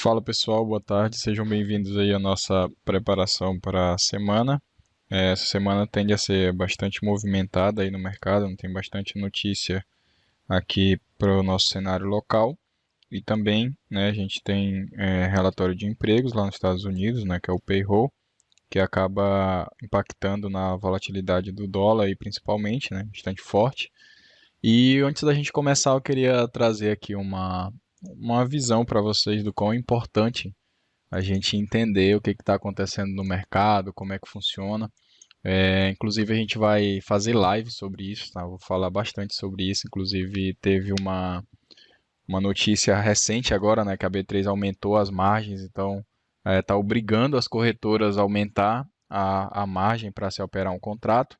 Fala pessoal, boa tarde, sejam bem-vindos aí à nossa preparação para a semana. Essa semana tende a ser bastante movimentada aí no mercado, tem bastante notícia aqui para o nosso cenário local e também, né, a gente tem relatório de empregos lá nos Estados Unidos, né, que é o payroll, que acaba impactando na volatilidade do dólar aí principalmente, né, bastante forte. E antes da gente começar, eu queria trazer aqui uma visão para vocês do quão importante a gente entender o que está acontecendo no mercado, como é que funciona. Inclusive a gente vai fazer live sobre isso, tá? Eu vou falar bastante sobre isso. Inclusive teve uma notícia recente agora, né, que a B3 aumentou as margens, então está obrigando as corretoras a aumentar a margem para se operar um contrato.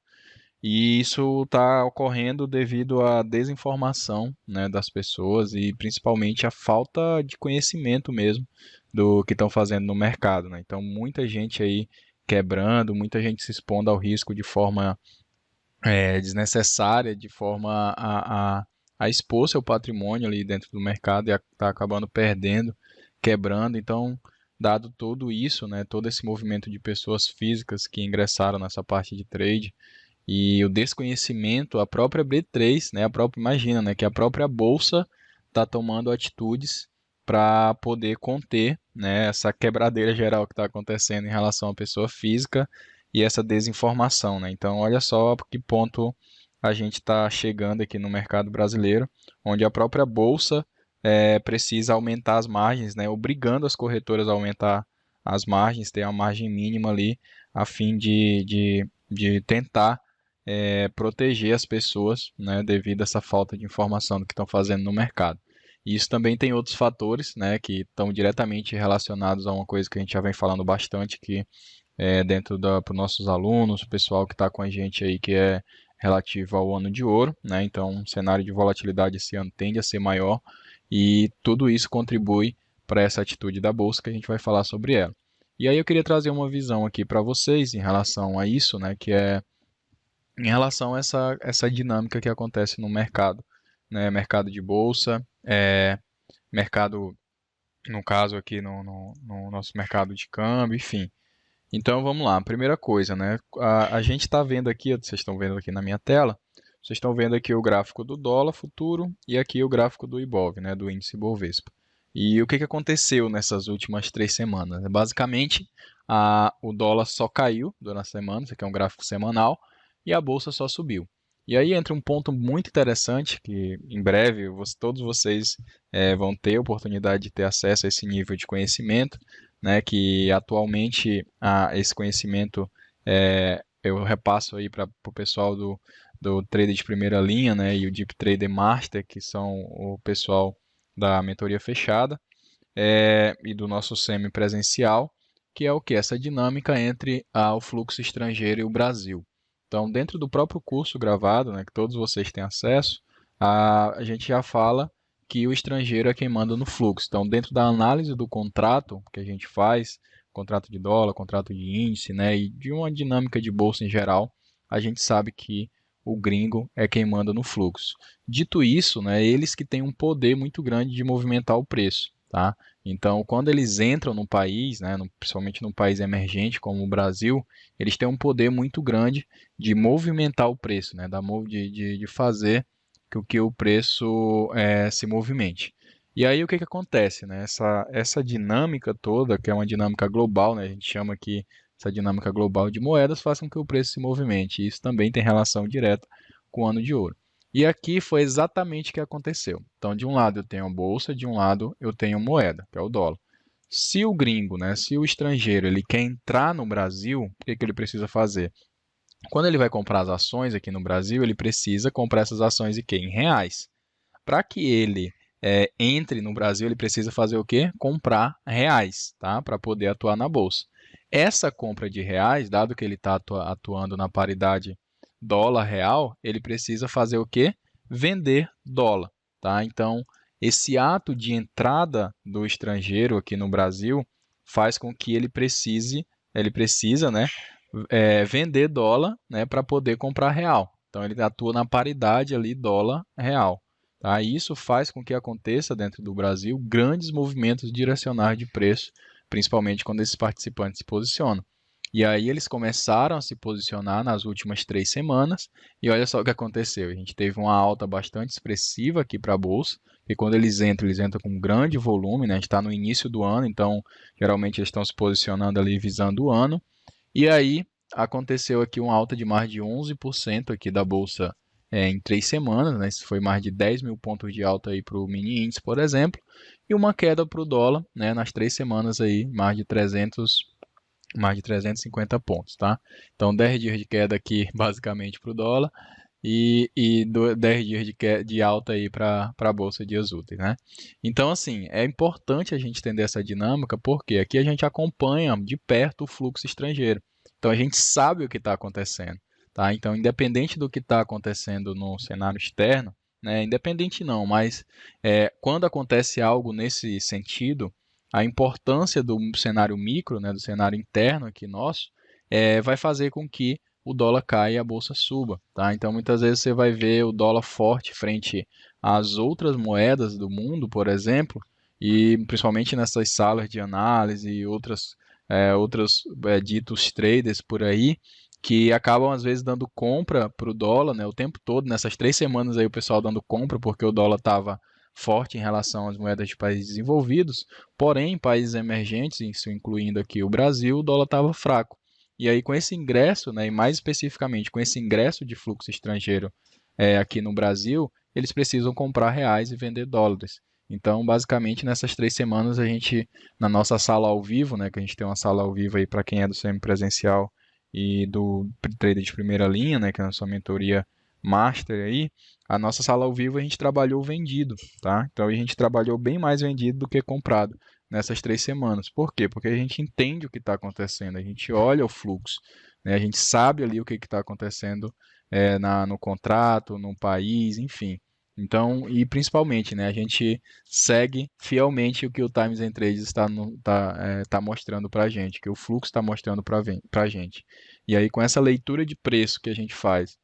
E isso está ocorrendo devido à desinformação, né, das pessoas e principalmente a falta de conhecimento mesmo do que estão fazendo no mercado, né? Então, muita gente aí quebrando, muita gente se expondo ao risco de forma desnecessária, de forma a expor seu patrimônio ali dentro do mercado e está acabando perdendo, quebrando. Então, dado tudo isso, né, todo esse movimento de pessoas físicas que ingressaram nessa parte de trade, e o desconhecimento, a própria B3, né, a própria, imagina, né, que a própria bolsa está tomando atitudes para poder conter, né, essa quebradeira geral que está acontecendo em relação à pessoa física e essa desinformação, né? Então, olha só que ponto a gente está chegando aqui no mercado brasileiro, onde a própria bolsa precisa aumentar as margens, né, obrigando as corretoras a aumentar as margens, ter a margem mínima ali, a fim de tentar proteger as pessoas, né, devido a essa falta de informação do que estão fazendo no mercado. E isso também tem outros fatores, né, que estão diretamente relacionados a uma coisa que a gente já vem falando bastante, que dentro para os nossos alunos, o pessoal que está com a gente aí, que é relativo ao ano de ouro, né, então o cenário de volatilidade esse ano tende a ser maior e tudo isso contribui para essa atitude da bolsa que a gente vai falar sobre ela. E aí eu queria trazer uma visão aqui para vocês em relação a isso, né, que é em relação a essa dinâmica que acontece no mercado, né? Mercado de bolsa, mercado, no caso aqui no nosso mercado de câmbio, enfim. Então vamos lá, primeira coisa, né? A gente está vendo aqui, vocês estão vendo aqui na minha tela, vocês estão vendo aqui o gráfico do dólar futuro e aqui o gráfico do Ibov, né? Do índice Bovespa. E o que aconteceu nessas últimas 3 semanas? Basicamente, o dólar só caiu durante a semana, isso aqui é um gráfico semanal, e a bolsa só subiu. E aí entra um ponto muito interessante, que em breve todos vocês vão ter a oportunidade de ter acesso a esse nível de conhecimento, né, que atualmente esse conhecimento eu repasso aí para o pessoal do trader de primeira linha, né, e o Deep Trader Master, que são o pessoal da mentoria fechada, e do nosso semi-presencial, que é o que? Essa dinâmica entre o fluxo estrangeiro e o Brasil. Então, dentro do próprio curso gravado, né, que todos vocês têm acesso, a gente já fala que o estrangeiro é quem manda no fluxo. Então, dentro da análise do contrato que a gente faz, contrato de dólar, contrato de índice, né, e de uma dinâmica de bolsa em geral, a gente sabe que o gringo é quem manda no fluxo. Dito isso, né, eles que têm um poder muito grande de movimentar o preço, tá? Então, quando eles entram no país, né, principalmente num país emergente como o Brasil, eles têm um poder muito grande de movimentar o preço, né, de fazer com que o preço se movimente. E aí o que acontece? Né? Essa dinâmica toda, que é uma dinâmica global, né, a gente chama aqui essa dinâmica global de moedas, faz com que o preço se movimente. E isso também tem relação direta com o ano de ouro. E aqui foi exatamente o que aconteceu. Então, de um lado eu tenho a bolsa, de um lado eu tenho moeda, que é o dólar. Se o gringo, né, se o estrangeiro, ele quer entrar no Brasil, o que ele precisa fazer? Quando ele vai comprar as ações aqui no Brasil, ele precisa comprar essas ações em quê? Em reais. Para que ele entre no Brasil, ele precisa fazer o quê? Comprar reais, tá? Para poder atuar na bolsa. Essa compra de reais, dado que ele está atuando na paridade dólar-real, ele precisa fazer o quê? Vender dólar, tá? Então, esse ato de entrada do estrangeiro aqui no Brasil faz com que ele precisa, né, vender dólar, né, para poder comprar real. Então, ele atua na paridade ali dólar-real. Tá? E isso faz com que aconteça dentro do Brasil grandes movimentos direcionais de preço, principalmente quando esses participantes se posicionam. E aí eles começaram a se posicionar nas últimas 3 semanas, e olha só o que aconteceu. A gente teve uma alta bastante expressiva aqui para a Bolsa, e quando eles entram com grande volume, né? A gente está no início do ano, então geralmente eles estão se posicionando ali visando o ano. E aí aconteceu aqui uma alta de mais de 11% aqui da Bolsa em 3 semanas, né? Isso foi mais de 10 mil pontos de alta aí para o mini índice, por exemplo, e uma queda para o dólar, né? Nas 3 semanas aí, mais de 350 pontos, tá? Então 10 dias de queda aqui basicamente para o dólar e 10 dias de alta aí para a Bolsa de dias úteis, né? Então, assim, é importante a gente entender essa dinâmica, porque aqui a gente acompanha de perto o fluxo estrangeiro. Então, a gente sabe o que está acontecendo, tá? Então, independente do que está acontecendo no cenário externo, né? Independente não, mas quando acontece algo nesse sentido, a importância do cenário micro, né, do cenário interno aqui nosso, vai fazer com que o dólar cai e a bolsa suba, tá? Então muitas vezes você vai ver o dólar forte frente às outras moedas do mundo, por exemplo, e principalmente nessas salas de análise e outros ditos traders por aí, que acabam às vezes dando compra para o dólar, né? O tempo todo, nessas 3 semanas aí o pessoal dando compra porque o dólar estava forte em relação às moedas de países desenvolvidos, porém em países emergentes, isso incluindo aqui o Brasil, o dólar estava fraco. E aí, com esse ingresso, né, e mais especificamente com esse ingresso de fluxo estrangeiro aqui no Brasil, eles precisam comprar reais e vender dólares. Então, basicamente, nessas 3 semanas, a gente, na nossa sala ao vivo, né, que a gente tem uma sala ao vivo aí para quem é do semipresencial e do trader de primeira linha, né, que é a nossa mentoria master aí, a nossa sala ao vivo a gente trabalhou vendido, tá? Então, a gente trabalhou bem mais vendido do que comprado nessas 3 semanas. Por quê? Porque a gente entende o que está acontecendo, a gente olha o fluxo, né? A gente sabe ali o que está acontecendo no contrato, no país, enfim. Então, e principalmente, né, a gente segue fielmente o que o Times and Trades tá mostrando para a gente, que o fluxo está mostrando para a gente. E aí, com essa leitura de preço que a gente faz,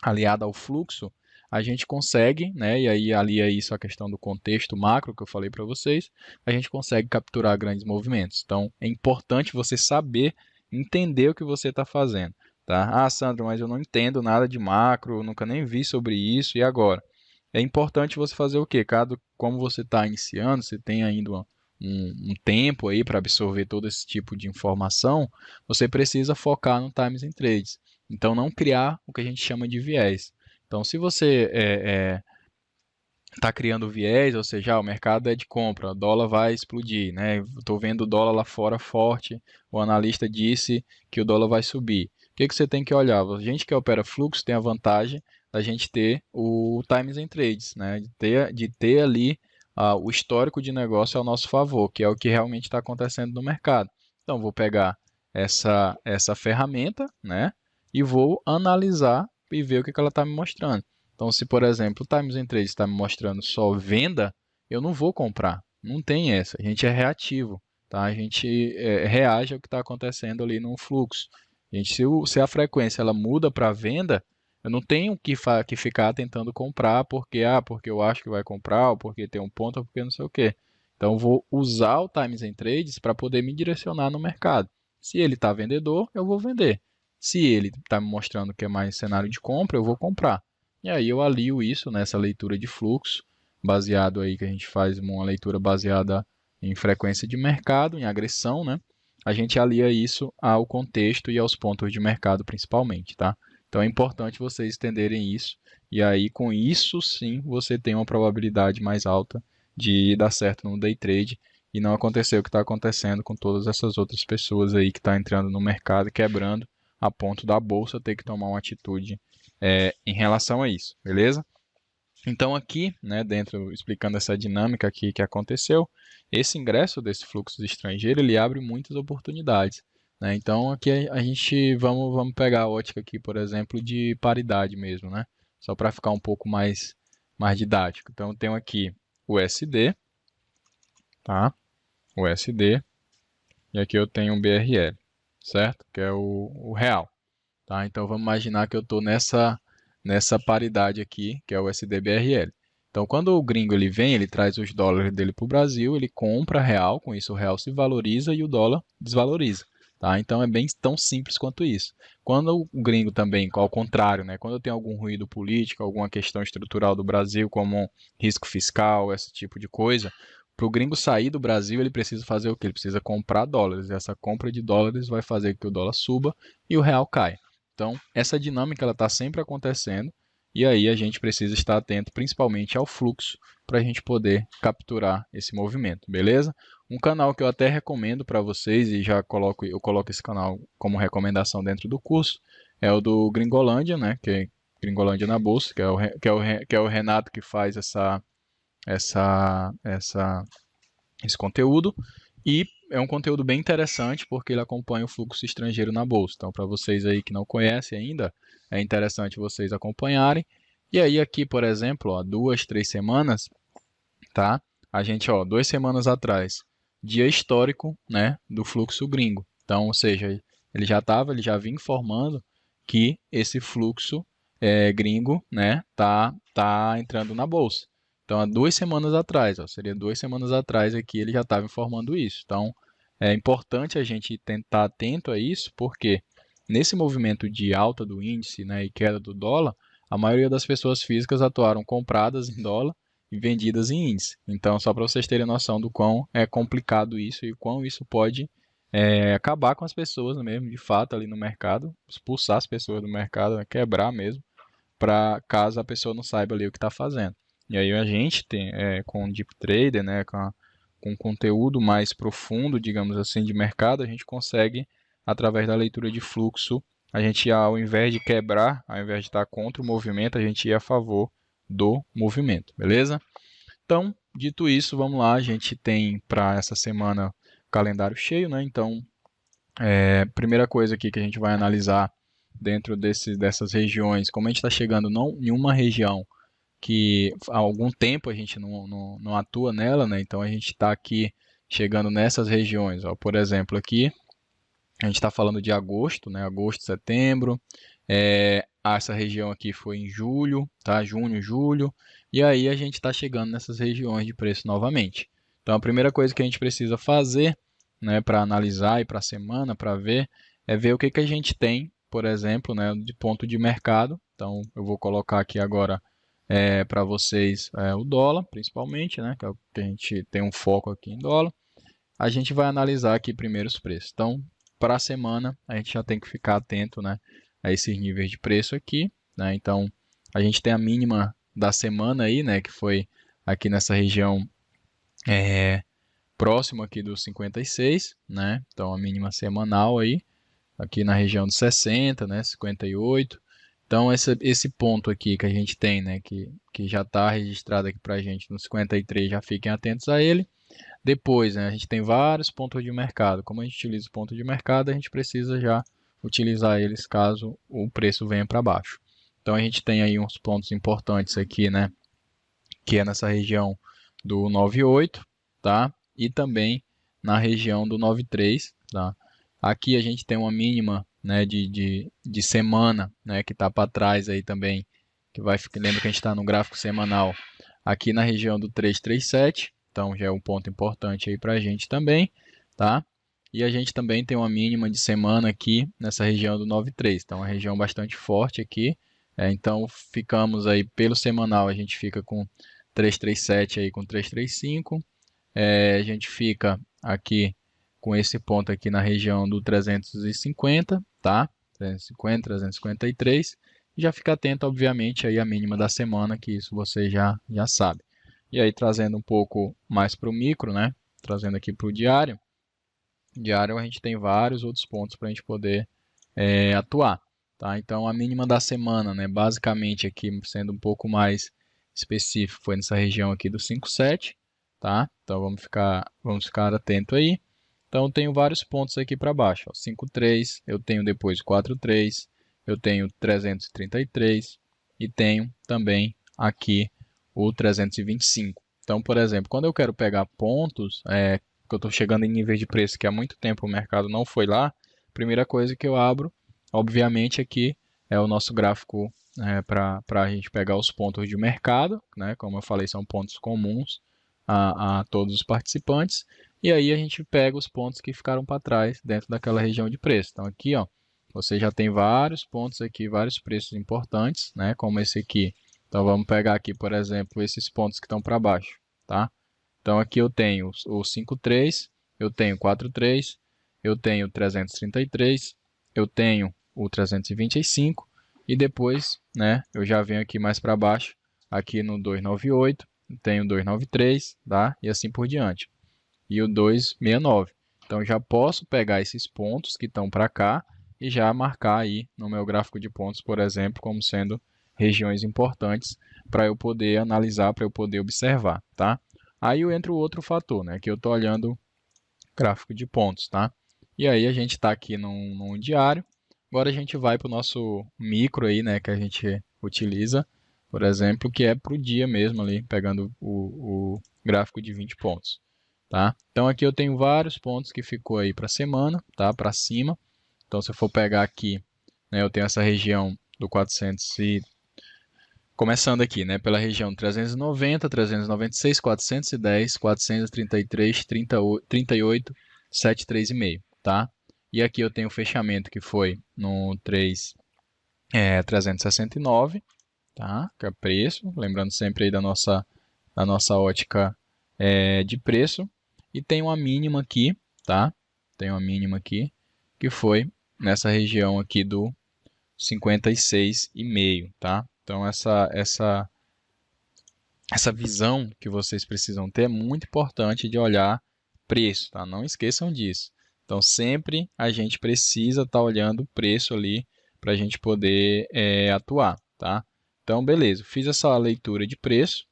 aliada ao fluxo, a gente consegue, né, e aí alia isso à questão do contexto macro que eu falei para vocês, a gente consegue capturar grandes movimentos. Então, é importante você saber entender o que você está fazendo. Tá? Ah, Sandro, mas eu não entendo nada de macro, nunca nem vi sobre isso, e agora? É importante você fazer o quê? Como você está iniciando, você tem ainda um tempo aí para absorver todo esse tipo de informação, você precisa focar no Times and Trades. Então, não criar o que a gente chama de viés. Então, se você está criando viés, ou seja, o mercado é de compra, o dólar vai explodir, né? Estou vendo o dólar lá fora forte, o analista disse que o dólar vai subir. O que você tem que olhar? A gente que opera fluxo tem a vantagem da gente ter o Times and Trades, né? De ter ali o histórico de negócio ao nosso favor, que é o que realmente está acontecendo no mercado. Então, vou pegar essa ferramenta, né? E vou analisar e ver o que ela está me mostrando. Então, se por exemplo o Times and Trade está me mostrando só venda, eu não vou comprar. Não tem essa. A gente é reativo, tá? A gente reage ao que está acontecendo ali no fluxo. Se a frequência ela muda para venda, eu não tenho que ficar tentando comprar porque eu acho que vai comprar, ou porque tem um ponto, ou porque não sei o quê. Então, eu vou usar o Times and Trades para poder me direcionar no mercado. Se ele está vendedor, eu vou vender. Se ele está me mostrando que é mais cenário de compra, eu vou comprar. E aí eu alio isso nessa leitura de fluxo, baseado aí que a gente faz uma leitura baseada em frequência de mercado, em agressão, né? A gente alia isso ao contexto e aos pontos de mercado principalmente, tá? Então é importante vocês entenderem isso, e aí com isso sim você tem uma probabilidade mais alta de dar certo no day trade e não acontecer o que está acontecendo com todas essas outras pessoas aí que estão entrando no mercado e quebrando a ponto da bolsa ter que tomar uma atitude em relação a isso, beleza? Então aqui, né, dentro, explicando essa dinâmica aqui que aconteceu, esse ingresso desse fluxo estrangeiro, ele abre muitas oportunidades, né? Então aqui a gente, vamos pegar a ótica aqui, por exemplo, de paridade mesmo, né? Só para ficar um pouco mais didático. Então eu tenho aqui o SD, tá? O SD, e aqui eu tenho um BRL, certo? Que é o real. Tá? Então vamos imaginar que eu estou nessa paridade aqui, que é o SDBRL. Então, quando o gringo ele vem, ele traz os dólares dele para o Brasil, ele compra real, com isso o real se valoriza e o dólar desvaloriza. Tá? Então é bem tão simples quanto isso. Quando o gringo também, ao contrário, né, quando tem algum ruído político, alguma questão estrutural do Brasil, como risco fiscal, esse tipo de coisa, para o gringo sair do Brasil, ele precisa fazer o quê? Ele precisa comprar dólares. E essa compra de dólares vai fazer que o dólar suba e o real caia. Então, essa dinâmica está sempre acontecendo. E aí a gente precisa estar atento principalmente ao fluxo para a gente poder capturar esse movimento, beleza? Um canal que eu até recomendo para vocês e eu coloco esse canal como recomendação dentro do curso é o do Gringolândia, né? Que é Gringolândia na Bolsa, que é o Renato que faz essa, essa, esse conteúdo. E é um conteúdo bem interessante porque ele acompanha o fluxo estrangeiro na bolsa. Então, para vocês aí que não conhecem ainda, é interessante vocês acompanharem. E aí aqui, por exemplo, ó, 2, 3 semanas, tá? A gente, ó, 2 semanas atrás, dia histórico, né, do fluxo gringo. Então, ou seja, ele já vinha informando que esse fluxo gringo, né, tá entrando na bolsa. Então, há 2 semanas atrás, ó, seria 2 semanas atrás aqui, ele já estava informando isso. Então, é importante a gente tentar atento a isso, porque nesse movimento de alta do índice, né, e queda do dólar, a maioria das pessoas físicas atuaram compradas em dólar e vendidas em índice. Então, só para vocês terem noção do quão é complicado isso e quão isso pode acabar com as pessoas mesmo, de fato, ali no mercado, expulsar as pessoas do mercado, né, quebrar mesmo, para caso a pessoa não saiba ali o que está fazendo. E aí a gente tem, com o Deep Trader, né, com conteúdo mais profundo, digamos assim, de mercado, a gente consegue, através da leitura de fluxo, a gente, ao invés de quebrar, ao invés de estar contra o movimento, a gente ia a favor do movimento, beleza? Então, dito isso, vamos lá, a gente tem para essa semana o calendário cheio, né? Então, primeira coisa aqui que a gente vai analisar dentro dessas regiões, como a gente está chegando em uma região que há algum tempo a gente não atua nela, né? Então a gente está aqui chegando nessas regiões. Ó. Por exemplo, aqui a gente está falando de agosto, né? Agosto, setembro. Essa região aqui foi em julho, tá? Junho, julho. E aí a gente está chegando nessas regiões de preço novamente. Então a primeira coisa que a gente precisa fazer, né, para analisar e para a semana, para ver, é ver o que a gente tem, por exemplo, né, de ponto de mercado. Então eu vou colocar aqui agora para vocês o dólar, principalmente, né, que é o que a gente tem um foco aqui em dólar. A gente vai analisar aqui primeiro os preços. Então, para a semana, a gente já tem que ficar atento, né, a esses níveis de preço aqui, né? Então, a gente tem a mínima da semana aí, né, que foi aqui nessa região próximo aqui dos 56, né? Então, a mínima semanal aí, aqui na região dos 60, né, 58. Então, esse ponto aqui que a gente tem, né, que já está registrado aqui para a gente no 53, já fiquem atentos a ele. Depois, né, a gente tem vários pontos de mercado. Como a gente utiliza o ponto de mercado, a gente precisa já utilizar eles caso o preço venha para baixo. Então, a gente tem aí uns pontos importantes aqui, né, que é nessa região do 98, tá? E também na região do 93, tá? Aqui a gente tem uma mínima, né, de semana, né, que está para trás aí também, que vai ficar, lembra que a gente está no gráfico semanal, aqui na região do 337, então já é um ponto importante aí para a gente também, tá? E a gente também tem uma mínima de semana aqui nessa região do 93, então é uma região bastante forte aqui, então ficamos aí pelo semanal, a gente fica com 337 aí com 335, a gente fica aqui com esse ponto aqui na região do 350, tá? 350, 353. E já fica atento, obviamente, aí a mínima da semana, que isso você já sabe. E aí, trazendo um pouco mais para o micro, né? Trazendo aqui para o diário. Diário a gente tem vários outros pontos para a gente poder atuar. Tá? Então, a mínima da semana, né? Basicamente aqui, sendo um pouco mais específico, foi nessa região aqui do 57, tá? Então, vamos ficar atento aí. Então, eu tenho vários pontos aqui para baixo. Ó, 5,3, eu tenho depois 4,3, eu tenho 333 e tenho também aqui o 325. Então, por exemplo, quando eu quero pegar pontos, que eu estou chegando em níveis de preço que há muito tempo o mercado não foi lá, a primeira coisa que eu abro, obviamente, aqui é o nosso gráfico para a gente pegar os pontos de mercado, né? Como eu falei, são pontos comuns a todos os participantes. E aí a gente pega os pontos que ficaram para trás dentro daquela região de preço. Então aqui, ó, você já tem vários pontos aqui, vários preços importantes, né? Como esse aqui. Então vamos pegar aqui, por exemplo, esses pontos que estão para baixo, tá? Então aqui eu tenho o 5,3, eu tenho 4,3, eu tenho 333, eu tenho o 325 e depois, né, eu já venho aqui mais para baixo, aqui no 298, tenho o 293, tá? E assim por diante. E o 269. Então já posso pegar esses pontos que estão para cá e já marcar aí no meu gráfico de pontos, por exemplo, como sendo regiões importantes para eu poder analisar, para eu poder observar, tá? Aí entra o outro fator, né, que eu estou olhando gráfico de pontos, tá? E aí a gente está aqui num diário. Agora a gente vai para o nosso micro aí, né, que a gente utiliza, por exemplo, que é para o dia mesmo ali, pegando o gráfico de 20 pontos, tá? Então aqui eu tenho vários pontos que ficou aí para a semana, tá? Para cima. Então se eu for pegar aqui, né, eu tenho essa região do 400 e começando aqui, né, pela região 390, 396, 410, 433, 38, 73,5, tá? E aqui eu tenho o fechamento que foi no 369, tá? Que é preço, lembrando sempre aí da nossa ótica de preço. E tem uma mínima aqui, tá? Tem uma mínima aqui, que foi nessa região aqui do 56,5, tá? Então essa visão que vocês precisam ter é muito importante de olhar preço, tá? Não esqueçam disso. Então sempre a gente precisa estar olhando o preço ali para a gente poder atuar, tá? Então beleza, fiz essa leitura de preço.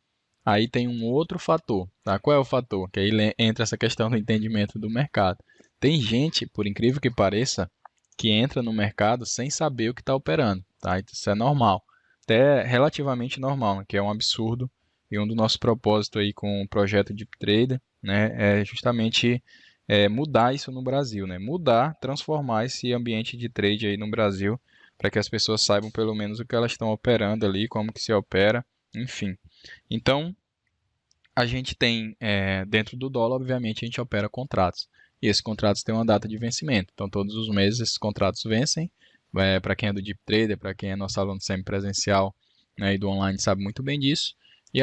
Aí tem um outro fator, tá? Qual é o fator? Que aí entra essa questão do entendimento do mercado. Tem gente, por incrível que pareça, que entra no mercado sem saber o que está operando, tá? Isso é normal, até relativamente normal, né? Que é um absurdo. E um dos nossos propósitos aí com o projeto Deep Trader, né, é justamente mudar isso no Brasil, né? Mudar, transformar esse ambiente de trade aí no Brasil, para que as pessoas saibam pelo menos o que elas estão operando ali, como que se opera, enfim. Então, a gente tem, dentro do dólar, obviamente, a gente opera contratos. E esses contratos têm uma data de vencimento. Então, todos os meses esses contratos vencem. Para quem é do Deep Trader, para quem é nosso aluno semipresencial, né, e do online sabe muito bem disso. E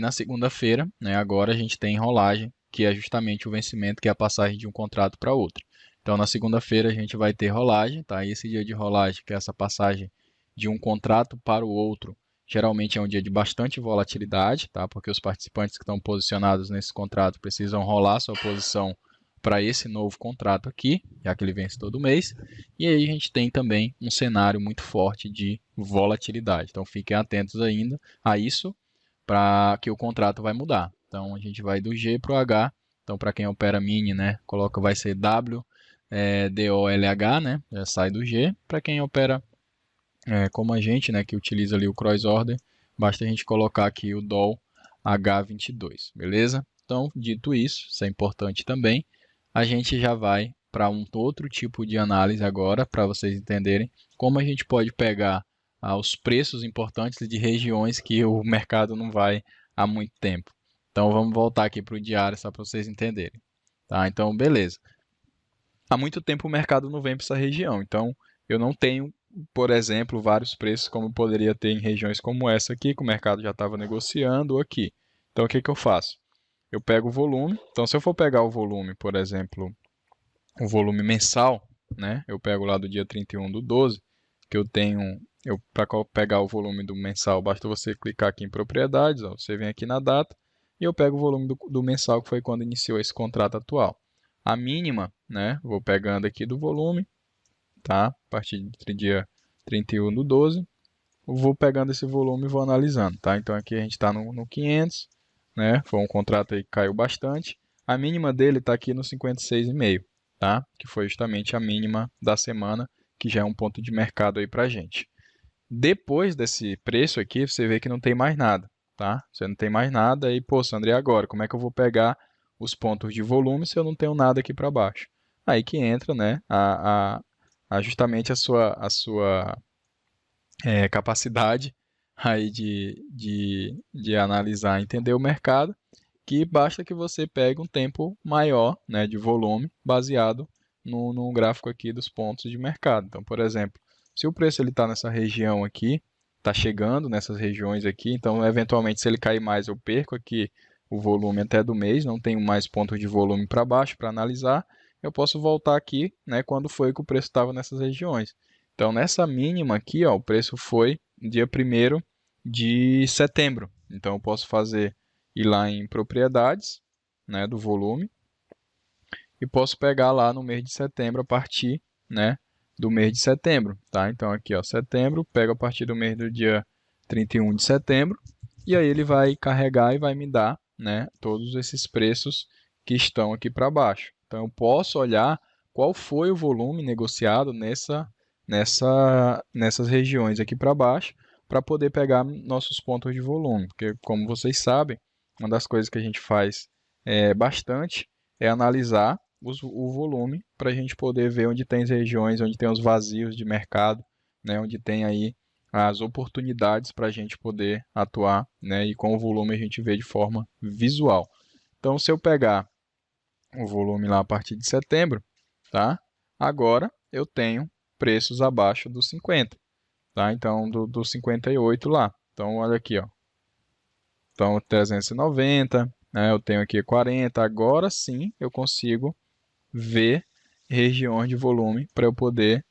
na segunda-feira, né, agora a gente tem rolagem, que é justamente o vencimento, que é a passagem de um contrato para outro. Então, na segunda-feira a gente vai ter rolagem, tá? E esse dia de rolagem, que é essa passagem de um contrato para o outro, geralmente é um dia de bastante volatilidade, tá? Porque os participantes que estão posicionados nesse contrato precisam rolar sua posição para esse novo contrato aqui, já que ele vence todo mês. E aí a gente tem também um cenário muito forte de volatilidade. Então fiquem atentos ainda a isso, para que o contrato vai mudar. Então a gente vai do G para o H. Então para quem opera mini, né, coloca vai ser W, DOLH, né, já sai do G. Para quem opera como a gente, né, que utiliza ali o cross order, basta a gente colocar aqui o DOL H22, beleza? Então, dito isso é importante também, a gente já vai para um outro tipo de análise agora, para vocês entenderem como a gente pode pegar os preços importantes de regiões que o mercado não vai há muito tempo. Então, vamos voltar aqui para o diário só para vocês entenderem. Tá? Então, beleza. Há muito tempo o mercado não vem para essa região, então eu não tenho, por exemplo, vários preços como poderia ter em regiões como essa aqui, que o mercado já estava negociando aqui. Então o que que eu faço? Eu pego o volume, então se eu for pegar o volume, por exemplo, o volume mensal, né? Eu pego lá do dia 31/12, que eu tenho, para pegar o volume do mensal, basta você clicar aqui em propriedades, ó, você vem aqui na data, e eu pego o volume do mensal, que foi quando iniciou esse contrato atual. A mínima, né? Vou pegando aqui do volume, tá? A partir do dia 31/12, vou pegando esse volume e vou analisando, tá? Então aqui a gente está no 500, né? Foi um contrato aí que caiu bastante. A mínima dele está aqui no 56,5, tá? Que foi justamente a mínima da semana, que já é um ponto de mercado aí pra gente. Depois desse preço aqui, você vê que não tem mais nada, tá? Você não tem mais nada e, pô, Sandro, e agora? Como é que eu vou pegar os pontos de volume se eu não tenho nada aqui para baixo? Aí que entra, né, justamente a sua capacidade aí de analisar e entender o mercado, que basta que você pegue um tempo maior, né, de volume, baseado no gráfico aqui dos pontos de mercado. Então, por exemplo, se o preço está nessa região aqui, está chegando nessas regiões aqui, então, eventualmente, se ele cair mais, eu perco aqui o volume até do mês, não tenho mais pontos de volume para baixo para analisar, eu posso voltar aqui, né, quando foi que o preço estava nessas regiões. Então, nessa mínima aqui, ó, o preço foi dia 1º de setembro. Então, eu posso ir lá em propriedades, né, do volume, e posso pegar lá no mês de setembro a partir, né, do mês de setembro, tá? Então, aqui, ó, setembro, pego a partir do mês do dia 31 de setembro, e aí ele vai carregar e vai me dar, né, todos esses preços que estão aqui para baixo. Então, eu posso olhar qual foi o volume negociado nessas regiões aqui para baixo, para poder pegar nossos pontos de volume. Porque, como vocês sabem, uma das coisas que a gente faz bastante é analisar o volume para a gente poder ver onde tem as regiões, onde tem os vazios de mercado, né, onde tem aí as oportunidades para a gente poder atuar, né, e com o volume a gente vê de forma visual. Então, se eu pegar o volume lá a partir de setembro, tá? Agora eu tenho preços abaixo dos 50, tá? Então, do 58 lá. Então, olha aqui, ó. Então, 390, né? Eu tenho aqui 40. Agora sim eu consigo ver regiões de volume para eu poder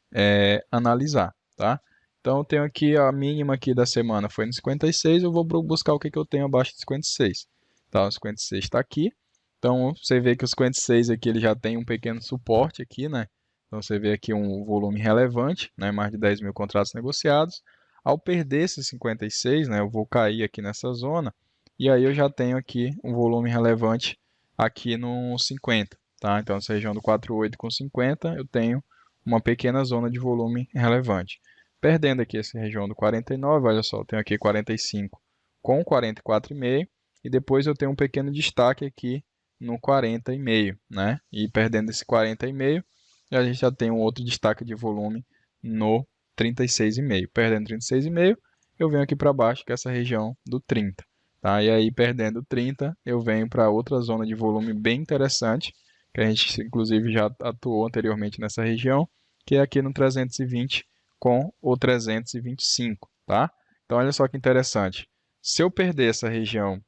analisar, tá? Então, eu tenho aqui a mínima aqui da semana foi no 56, eu vou buscar o que eu tenho abaixo de 56. Tá, o 56 está aqui. Então, você vê que o 56 aqui ele já tem um pequeno suporte aqui, né? Então, você vê aqui um volume relevante, né? Mais de 10 mil contratos negociados. Ao perder esse 56, né? Eu vou cair aqui nessa zona. E aí eu já tenho aqui um volume relevante aqui no 50, tá? Então, essa região do 48 com 50, eu tenho uma pequena zona de volume relevante. Perdendo aqui essa região do 49, olha só, eu tenho aqui 45 com 44,5 e depois eu tenho um pequeno destaque aqui no 40,5, né? E perdendo esse 40,5, a gente já tem um outro destaque de volume no 36,5. Perdendo 36,5, eu venho aqui para baixo, que é essa região do 30. Tá? E aí, perdendo 30, eu venho para outra zona de volume bem interessante, que a gente inclusive já atuou anteriormente nessa região, que é aqui no 320 com o 325. Tá? Então, olha só que interessante. Se eu perder essa região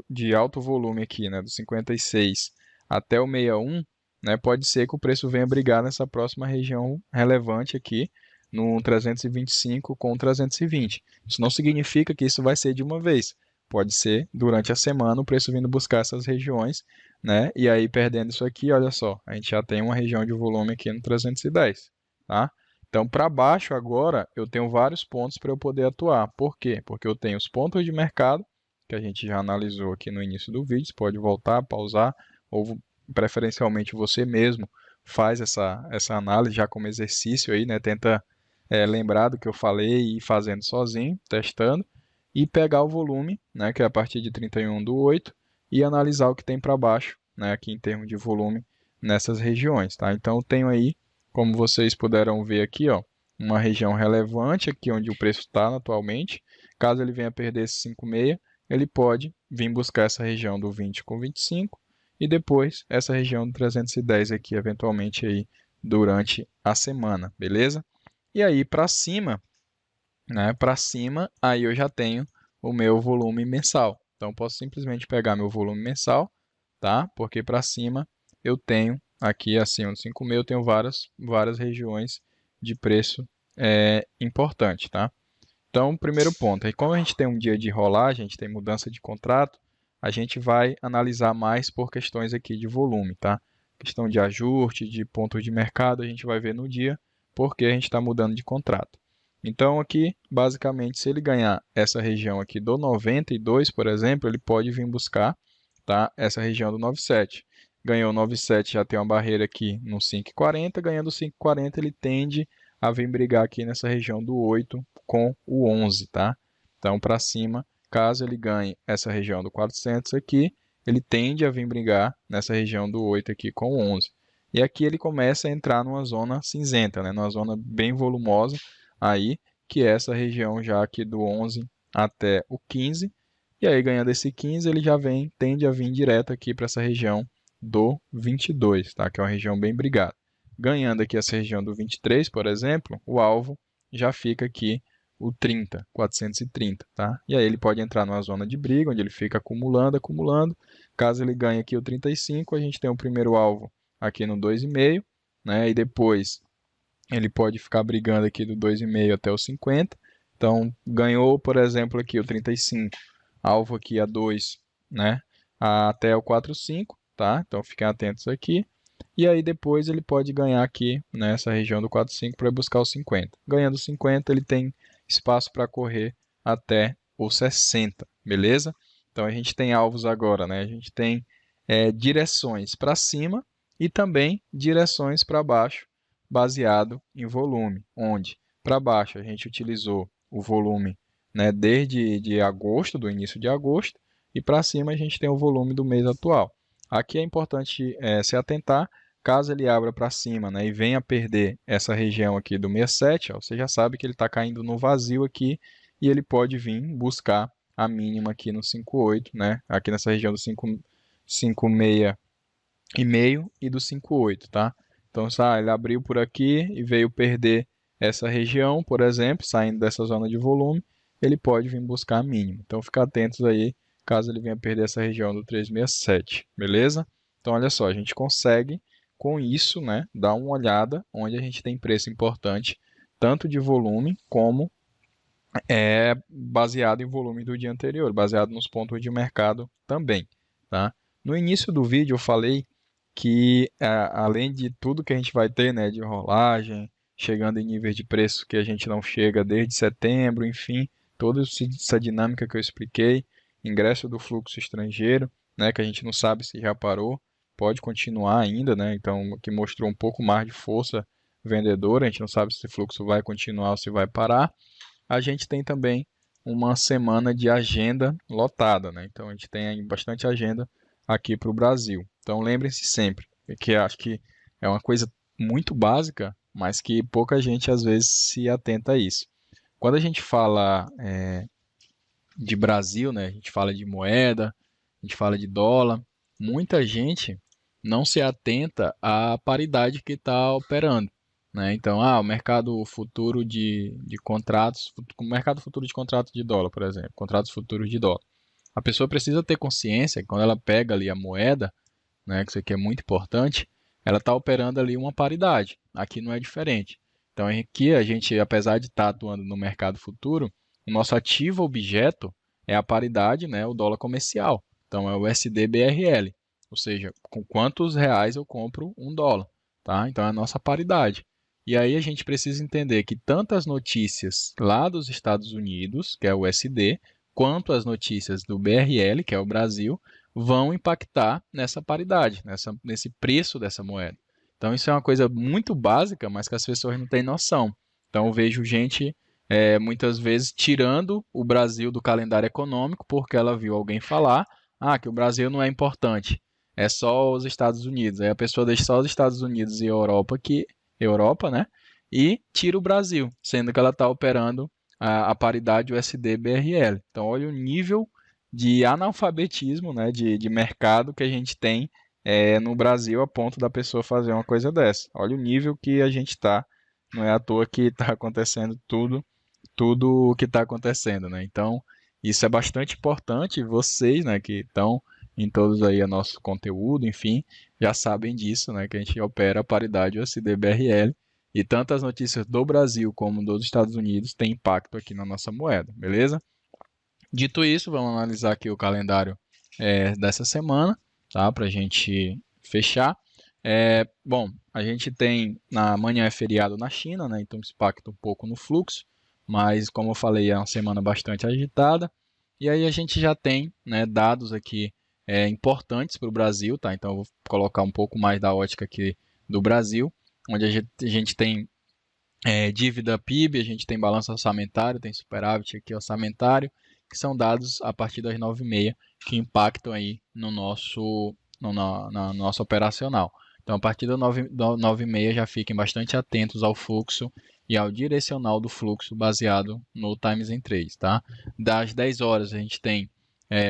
de alto volume aqui, né, do 56 até o 61, né, pode ser que o preço venha brigar nessa próxima região relevante aqui, no 325 com 320. Isso não significa que isso vai ser de uma vez. Pode ser durante a semana o preço vindo buscar essas regiões, né? E aí perdendo isso aqui, olha só, a gente já tem uma região de volume aqui no 310, tá? Então, para baixo agora, eu tenho vários pontos para eu poder atuar. Por quê? Porque eu tenho os pontos de mercado, que a gente já analisou aqui no início do vídeo, você pode voltar, pausar, ou preferencialmente você mesmo faz essa análise já como exercício aí, né? Tenta lembrar do que eu falei e ir fazendo sozinho, testando, e pegar o volume, né? Que é a partir de 31/8, e analisar o que tem para baixo, né? Aqui em termos de volume nessas regiões, tá? Então eu tenho aí, como vocês puderam ver aqui, ó, uma região relevante aqui onde o preço está atualmente. Caso ele venha perder esse 5,6, ele pode vir buscar essa região do 20 com 25 e depois essa região do 310 aqui, eventualmente aí durante a semana, beleza? E aí para cima, né? Para cima, aí eu já tenho o meu volume mensal. Então eu posso simplesmente pegar meu volume mensal, tá? Porque para cima eu tenho aqui acima do 5,6 eu tenho várias regiões de preço importante, tá? Então, primeiro ponto, aí como a gente tem um dia de rolagem, a gente tem mudança de contrato, a gente vai analisar mais por questões aqui de volume, tá? Questão de ajuste, de pontos de mercado, a gente vai ver no dia, porque a gente está mudando de contrato. Então, aqui, basicamente, se ele ganhar essa região aqui do 92, por exemplo, ele pode vir buscar, tá? Essa região do 97. Ganhou 97, já tem uma barreira aqui no 5,40, ganhando 5,40 ele tende a vir brigar aqui nessa região do 8 com o 11, tá? Então, para cima, caso ele ganhe essa região do 400 aqui, ele tende a vir brigar nessa região do 8 aqui com o 11. e aqui ele começa a entrar numa zona cinzenta, né, numa zona bem volumosa aí, que é essa região já aqui do 11 até o 15, e aí ganhando esse 15 ele já tende a vir direto aqui para essa região do 22, tá, que é uma região bem brigada. Ganhando aqui essa região do 23, por exemplo, o alvo já fica aqui o 30, 430, tá? E aí ele pode entrar numa zona de briga, onde ele fica acumulando, acumulando. Caso ele ganhe aqui o 35, a gente tem o primeiro alvo aqui no 2,5, né? E depois ele pode ficar brigando aqui do 2,5 até o 50. Então, ganhou, por exemplo, aqui o 35, alvo aqui a 2, né? Até o 4,5, tá? Então, fiquem atentos aqui. E aí depois ele pode ganhar aqui nessa região do 4,5 para buscar o 50. Ganhando 50, ele tem espaço para correr até o 60, beleza? Então a gente tem alvos agora, né? A gente tem direções para cima e também direções para baixo, baseado em volume, onde para baixo a gente utilizou o volume, né, desde de agosto, do início de agosto, e para cima a gente tem o volume do mês atual. Aqui é importante se atentar, caso ele abra para cima, né, e venha perder essa região aqui do 67, ó, você já sabe que ele está caindo no vazio aqui e ele pode vir buscar a mínima aqui no 58, né, aqui nessa região do 56 e meio e do 58, tá? Então, ele abriu por aqui e veio perder essa região, por exemplo, saindo dessa zona de volume, ele pode vir buscar a mínima. Então, fica atentos aí, caso ele venha perder essa região do 367, beleza? Então, olha só, a gente consegue, com isso, né, dar uma olhada onde a gente tem preço importante, tanto de volume como baseado em volume do dia anterior, baseado nos pontos de mercado também, tá? No início do vídeo eu falei que além de tudo que a gente vai ter, né, de rolagem, chegando em níveis de preço que a gente não chega desde setembro, enfim, toda essa dinâmica que eu expliquei, ingresso do fluxo estrangeiro, né, que a gente não sabe se já parou, pode continuar ainda, né, então que mostrou um pouco mais de força vendedora, a gente não sabe se esse fluxo vai continuar ou se vai parar. A gente tem também uma semana de agenda lotada, né? Então a gente tem bastante agenda aqui para o Brasil. Então lembrem-se sempre, que acho que é uma coisa muito básica, mas que pouca gente às vezes se atenta a isso. Quando a gente fala de Brasil, né? A gente fala de moeda, a gente fala de dólar, muita gente não se atenta à paridade que está operando, né? Então, o mercado futuro de contratos, o mercado futuro de contratos de dólar, por exemplo, contratos futuros de dólar. A pessoa precisa ter consciência que quando ela pega ali a moeda, né, que isso aqui é muito importante, ela está operando ali uma paridade. Aqui não é diferente. Então, aqui a gente, apesar de estar atuando no mercado futuro, o nosso ativo objeto é a paridade, né, o dólar comercial. Então, é o USD-BRL. Ou seja, com quantos reais eu compro um dólar. Tá? Então, é a nossa paridade. E aí a gente precisa entender que tanto as notícias lá dos Estados Unidos, que é o USD, quanto as notícias do BRL, que é o Brasil, vão impactar nessa paridade, nesse preço dessa moeda. Então isso é uma coisa muito básica, mas que as pessoas não têm noção. Então eu vejo gente muitas vezes tirando o Brasil do calendário econômico porque ela viu alguém falar que o Brasil não é importante, é só os Estados Unidos. Aí a pessoa deixa só os Estados Unidos e a Europa, né? E tira o Brasil, sendo que ela está operando a paridade USD-BRL. Então olha o nível de analfabetismo, né, de mercado que a gente tem no Brasil a ponto da pessoa fazer uma coisa dessa. Olha o nível que a gente está. Não é à toa que está acontecendo tudo o que está acontecendo, né? Então, isso é bastante importante. Vocês, né, que estão em todos aí o nosso conteúdo, enfim, já sabem disso, né, que a gente opera a paridade USD-BRL e tanto as notícias do Brasil como dos Estados Unidos têm impacto aqui na nossa moeda, beleza? Dito isso, vamos analisar aqui o calendário dessa semana, tá? Para a gente fechar. Bom, a gente tem na manhã é feriado na China, né? Então isso impacta um pouco no fluxo, mas como eu falei, é uma semana bastante agitada. E aí a gente já tem, né, dados aqui importantes para o Brasil, tá? Então eu vou colocar um pouco mais da ótica aqui do Brasil, onde a gente tem dívida PIB, a gente tem balanço orçamentário, tem superávit aqui orçamentário, que são dados a partir das 9h30 que impactam aí no nosso operacional. Então, a partir das 9h30 já fiquem bastante atentos ao fluxo e ao direcional do fluxo baseado no Times em Trades, tá? Das 10 horas a gente tem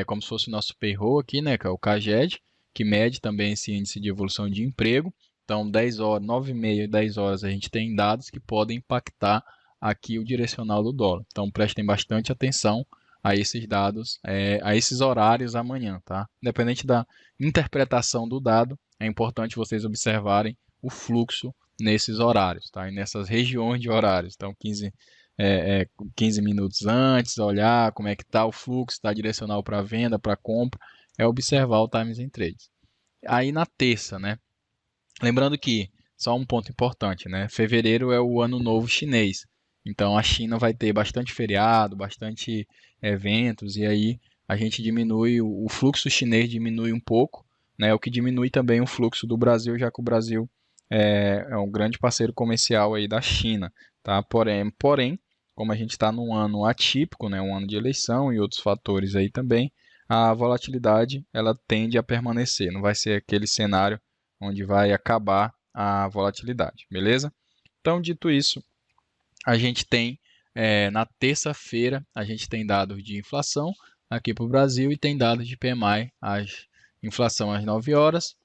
como se fosse o nosso payroll aqui, né, que é o CAGED, que mede também esse índice de evolução de emprego. Então, 10 horas, 9h30 e 10 horas a gente tem dados que podem impactar aqui o direcional do dólar. Então, prestem bastante atenção a esses dados, a esses horários amanhã, tá? Independente da interpretação do dado, é importante vocês observarem o fluxo nesses horários, tá? E nessas regiões de horários. Então, 15 minutos antes, olhar como é que está o fluxo, está direcional para venda, para compra, é observar o Times in Trades. Aí na terça, né? Lembrando que, só um ponto importante, né? Fevereiro é o ano novo chinês. Então a China vai ter bastante feriado, bastante eventos, e aí a gente diminui, o fluxo chinês diminui um pouco, né? O que diminui também o fluxo do Brasil, já que o Brasil é um grande parceiro comercial aí da China, tá? Porém, como a gente está num ano atípico, né? Um ano de eleição e outros fatores aí também, a volatilidade ela tende a permanecer. Não vai ser aquele cenário onde vai acabar a volatilidade, beleza? Então, dito isso, a gente tem na terça-feira a gente tem dados de inflação aqui para o Brasil e tem dados de PMI, inflação às 9 horas,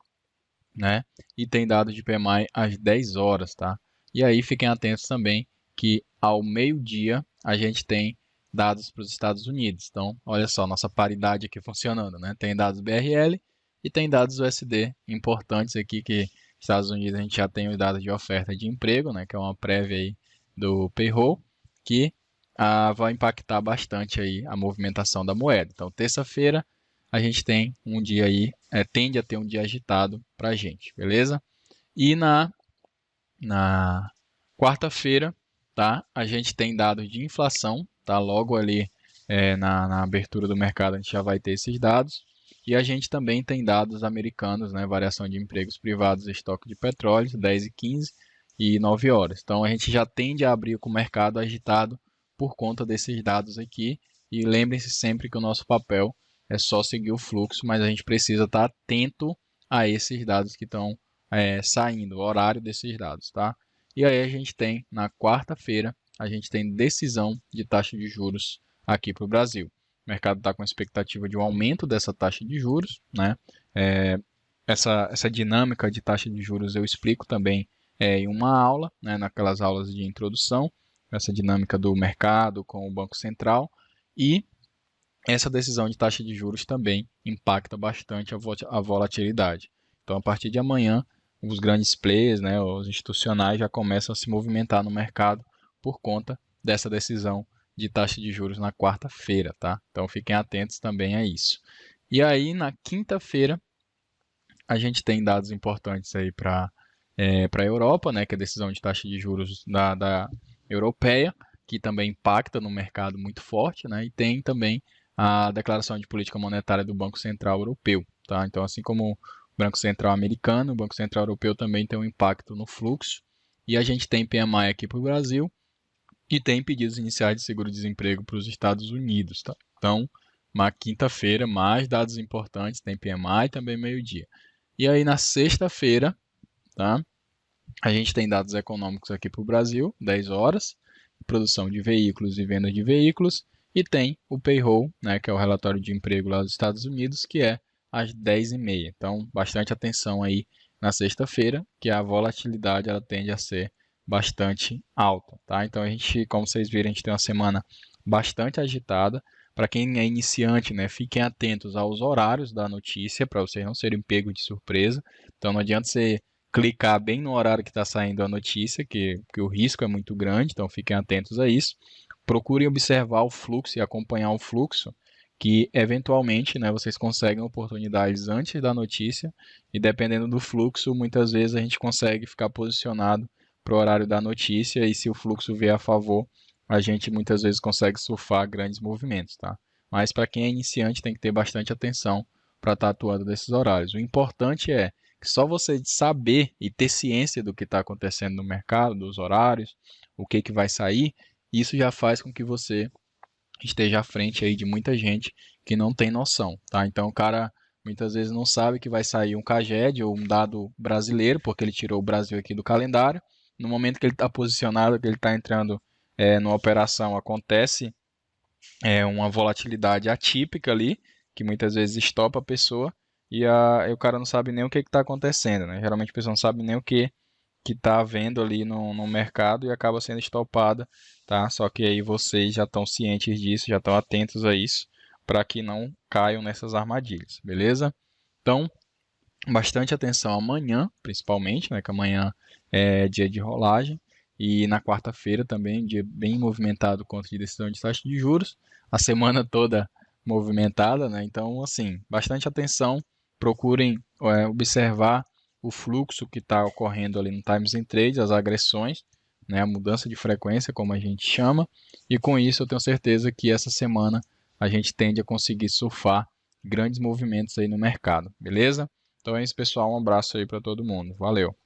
né? E tem dados de PMI às 10 horas, tá? E aí fiquem atentos também que ao meio-dia a gente tem dados para os Estados Unidos. Então, olha só, nossa paridade aqui funcionando, né? Tem dados BRL e tem dados USD importantes aqui que Estados Unidos a gente já tem os dados de oferta de emprego, né? Que é uma prévia aí do payroll, que vai impactar bastante aí a movimentação da moeda. Então, terça-feira a gente tem um dia aí, tende a ter um dia agitado para a gente, beleza? E na quarta-feira, tá? A gente tem dados de inflação, tá? Logo ali na abertura do mercado a gente já vai ter esses dados. E a gente também tem dados americanos, né? Variação de empregos privados e estoque de petróleo, 10h15 e 9 horas. Então a gente já tende a abrir com o mercado agitado por conta desses dados aqui. E lembrem-se sempre que o nosso papel é só seguir o fluxo, mas a gente precisa estar atento a esses dados que estão saindo, o horário desses dados, tá? E aí a gente tem, na quarta-feira, a gente tem decisão de taxa de juros aqui para o Brasil. O mercado está com a expectativa de um aumento dessa taxa de juros, né? Essa dinâmica de taxa de juros eu explico também em uma aula, né? Naquelas aulas de introdução, essa dinâmica do mercado com o Banco Central, e essa decisão de taxa de juros também impacta bastante a volatilidade. Então, a partir de amanhã, os grandes players, né, os institucionais, já começam a se movimentar no mercado por conta dessa decisão de taxa de juros na quarta-feira, tá? Então, fiquem atentos também a isso. E aí, na quinta-feira, a gente tem dados importantes aí para a Europa, né, que é a decisão de taxa de juros da europeia, que também impacta no mercado muito forte, né, e tem também a declaração de política monetária do Banco Central Europeu, tá? Então, assim como o Banco Central americano, o Banco Central Europeu também tem um impacto no fluxo, e a gente tem PMI aqui para o Brasil, e tem pedidos iniciais de seguro-desemprego para os Estados Unidos, tá? Então, uma quinta-feira, mais dados importantes, tem PMI também meio-dia. E aí na sexta-feira, tá? A gente tem dados econômicos aqui para o Brasil, 10 horas, produção de veículos e venda de veículos, e tem o payroll, né, que é o relatório de emprego lá dos Estados Unidos, que é às 10h30. Então, bastante atenção aí na sexta-feira, que a volatilidade ela tende a ser bastante alta, tá? Então, a gente, como vocês viram, a gente tem uma semana bastante agitada. Para quem é iniciante, né, fiquem atentos aos horários da notícia, para vocês não serem pegos de surpresa. Então, não adianta você clicar bem no horário que está saindo a notícia, que o risco é muito grande, então fiquem atentos a isso. Procurem observar o fluxo e acompanhar o fluxo, que eventualmente, né, vocês conseguem oportunidades antes da notícia, e dependendo do fluxo, muitas vezes a gente consegue ficar posicionado para o horário da notícia, e se o fluxo vier a favor, a gente muitas vezes consegue surfar grandes movimentos, tá? Mas para quem é iniciante tem que ter bastante atenção para estar atuando nesses horários. O importante é que só você saber e ter ciência do que está acontecendo no mercado, dos horários, o que vai sair, isso já faz com que você esteja à frente aí de muita gente que não tem noção, tá? Então o muitas vezes não sabe que vai sair um CAGED ou um dado brasileiro, porque ele tirou o Brasil aqui do calendário. No momento que ele está posicionado, que ele está entrando numa operação, acontece uma volatilidade atípica ali, que muitas vezes estopa a pessoa e o cara não sabe nem o que está acontecendo, né? Geralmente a pessoa não sabe nem o que está havendo ali no mercado e acaba sendo estopada, tá? Só que aí vocês já estão cientes disso, já estão atentos a isso, para que não caiam nessas armadilhas, beleza? Então, bastante atenção amanhã, principalmente, né? Que amanhã é dia de rolagem. E na quarta-feira também, dia bem movimentado contra a decisão de taxa de juros. A semana toda movimentada, né? Então, assim, bastante atenção. Procurem observar o fluxo que está ocorrendo ali no Times and Trade, as agressões, né? A mudança de frequência, como a gente chama. E com isso, eu tenho certeza que essa semana a gente tende a conseguir surfar grandes movimentos aí no mercado, beleza? Então é isso, pessoal. Um abraço aí para todo mundo. Valeu!